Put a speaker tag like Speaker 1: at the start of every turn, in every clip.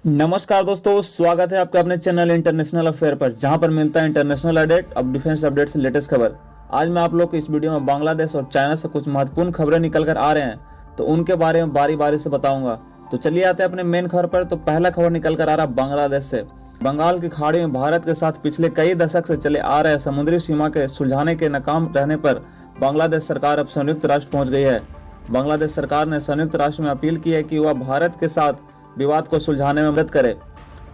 Speaker 1: नमस्कार दोस्तों, स्वागत है आपका अपने चैनल इंटरनेशनल अफेयर पर, जहां पर मिलता है इंटरनेशनल अपडेट अब डिफेंस अपडेट से लेटेस्ट खबर। आज मैं आप लोग को इस वीडियो में बांग्लादेश और चाइना से कुछ महत्वपूर्ण खबरें निकल कर आ रहे हैं, तो उनके बारे में बारी बारी से बताऊंगा। तो चलिए आते हैं अपने मेन खबर पर। तो पहला खबर निकल कर आ रहा है बांग्लादेश से। बंगाल की खाड़ी में भारत के साथ पिछले कई दशक से चले आ रहे समुद्री सीमा के सुलझाने के नाकाम रहने पर बांग्लादेश सरकार अब संयुक्त राष्ट्र पहुंच गई है। बांग्लादेश सरकार ने संयुक्त राष्ट्र में अपील की है कि वह भारत के साथ विवाद को सुलझाने में मदद करे।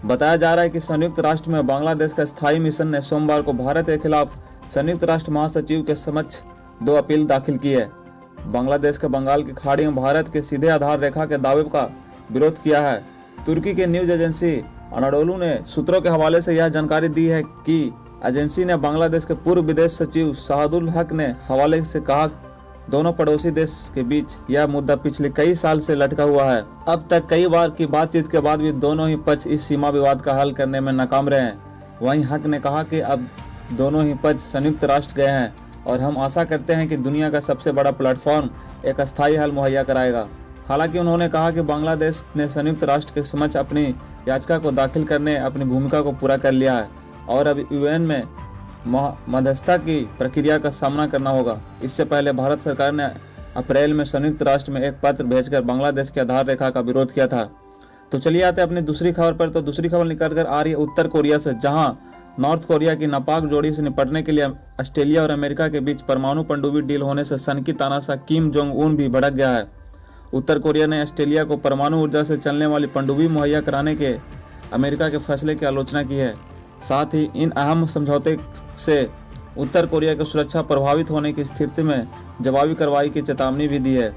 Speaker 1: बताया जा रहा है कि संयुक्त राष्ट्र में बांग्लादेश का स्थायी मिशन ने सोमवार को भारत के खिलाफ संयुक्त राष्ट्र महासचिव के समक्ष 2 अपील दाखिल की है। बांग्लादेश के बंगाल की खाड़ी में भारत के सीधे आधार रेखा के दावे का विरोध किया है। तुर्की के न्यूज एजेंसी अनाडोलू ने सूत्रों के हवाले से यह जानकारी दी है कि एजेंसी ने बांग्लादेश के पूर्व विदेश सचिव शाहदुल हक ने हवाले से कहा, दोनों पड़ोसी देश के बीच यह मुद्दा पिछले कई साल से लटका हुआ है। अब तक कई बार की बातचीत के बाद भी दोनों ही पक्ष इस सीमा विवाद का हल करने में नाकाम रहे हैं। वहीं हक ने कहा कि अब दोनों ही पक्ष संयुक्त राष्ट्र गए हैं और हम आशा करते हैं कि दुनिया का सबसे बड़ा प्लेटफॉर्म एक अस्थायी हल मुहैया कराएगा। हालांकि उन्होंने कहा कि बांग्लादेश ने संयुक्त राष्ट्र के समक्ष अपनी याचिका को दाखिल करने अपनी भूमिका को पूरा कर लिया है और अब यूएन में मध्यस्थता की प्रक्रिया का सामना करना होगा। इससे पहले भारत सरकार ने अप्रैल में संयुक्त राष्ट्र में एक पत्र भेजकर बांग्लादेश की आधार रेखा का विरोध किया था। तो चलिए आते हैं अपनी दूसरी खबर पर। तो दूसरी खबर निकल कर आ रही है उत्तर कोरिया से, जहां नॉर्थ कोरिया की नापाक जोड़ी से निपटने के लिए ऑस्ट्रेलिया और अमेरिका के बीच परमाणु पनडुब्बी डील होने से सनकी तानाशाह किम जोंग उन भी भड़क गया है। उत्तर कोरिया ने ऑस्ट्रेलिया को परमाणु ऊर्जा से चलने वाली पनडुब्बी मुहैया कराने के अमेरिका के फैसले की आलोचना की है। साथ ही इन अहम समझौते से उत्तर कोरिया की सुरक्षा प्रभावित होने की स्थिति में जवाबी कार्रवाई की चेतावनी भी दी है।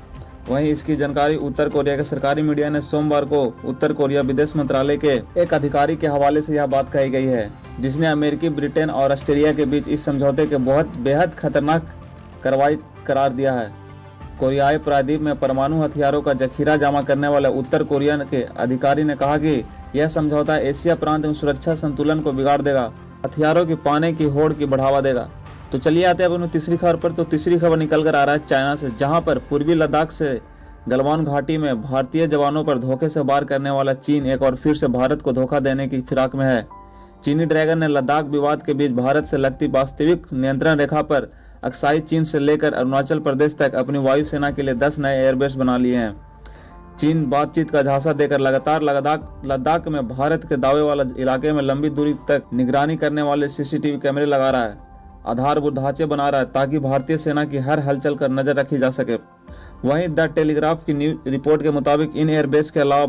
Speaker 1: वहीं इसकी जानकारी उत्तर कोरिया के सरकारी मीडिया ने सोमवार को उत्तर कोरिया विदेश मंत्रालय के एक अधिकारी के हवाले से यह बात कही गई है, जिसने अमेरिकी, ब्रिटेन और ऑस्ट्रेलिया के बीच इस समझौते के बेहद खतरनाक कार्रवाई करार दिया है। कोरियाई प्रायद्वीप में परमाणु हथियारों का जखीरा जमा करने वाले उत्तर कोरिया के अधिकारी ने कहा कि यह समझौता एशिया प्रांत में सुरक्षा संतुलन को बिगाड़ देगा, हथियारों की पाने की होड़ की बढ़ावा देगा। तो चलिए आते हैं अपनी तीसरी खबर पर। तो तीसरी खबर निकल कर आ रहा है चाइना से, जहां पर पूर्वी लद्दाख से गलवान घाटी में भारतीय जवानों पर धोखे से वार करने वाला चीन एक और फिर से भारत को धोखा देने की फिराक में है। चीनी ड्रैगन ने लद्दाख विवाद के बीच भारत से लगती वास्तविक नियंत्रण रेखा पर अक्साई चीन से लेकर अरुणाचल प्रदेश तक अपनी वायुसेना के लिए 10 नए एयरबेस बना लिए हैं। चीन बातचीत का झांसा देकर लगातार लद्दाख में भारत के दावे वाला इलाके में लंबी दूरी तक निगरानी करने वाले सीसीटीवी कैमरे लगा रहा है, आधारभूत ढांचे बना रहा है ताकि भारतीय सेना की हर हलचल पर नजर रखी जा सके। वहीं द टेलीग्राफ की न्यूज रिपोर्ट के मुताबिक इन एयरबेस के अलावा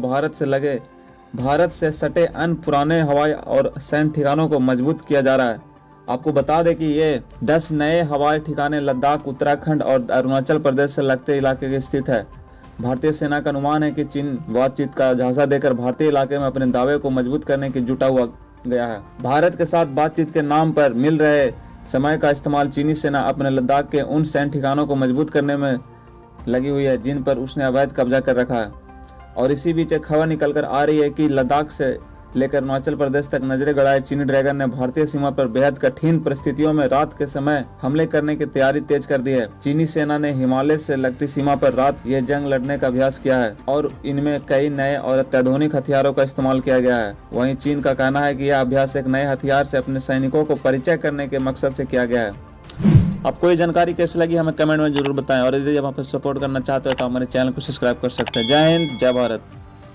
Speaker 1: भारत से सटे अन्य पुराने हवाई और सैन्य ठिकानों को मजबूत किया जा रहा है। आपको बता दें कि ये 10 नए हवाई ठिकाने लद्दाख, उत्तराखंड और अरुणाचल प्रदेश से लगते इलाके में स्थित है। भारतीय सेना का अनुमान है कि चीन बातचीत का झांसा देकर भारतीय इलाके में अपने दावे को मजबूत करने की जुटा हुआ गया है। भारत के साथ बातचीत के नाम पर मिल रहे समय का इस्तेमाल चीनी सेना अपने लद्दाख के उन सैन्य ठिकानों को मजबूत करने में लगी हुई है जिन पर उसने अवैध कब्जा कर रखा है। और इसी बीच एक खबर निकल कर आ रही है कि लद्दाख से लेकर अरुणाचल प्रदेश तक नजरें गड़ाए चीनी ड्रैगन ने भारतीय सीमा पर बेहद कठिन परिस्थितियों में रात के समय हमले करने की तैयारी तेज कर दी है। चीनी सेना ने हिमालय से लगती सीमा पर रात यह जंग लड़ने का अभ्यास किया है और इनमें कई नए और अत्याधुनिक हथियारों का इस्तेमाल किया गया है। वहीं चीन का कहना है कि यह अभ्यास एक नए हथियार से अपने सैनिकों को परिचय करने के मकसद से किया गया है। आपको ये जानकारी कैसी लगी हमें कमेंट में जरूर बताएं, और यदि आप सपोर्ट करना चाहते हो तो हमारे चैनल को सब्सक्राइब कर सकते हैं। जय हिंद, जय भारत।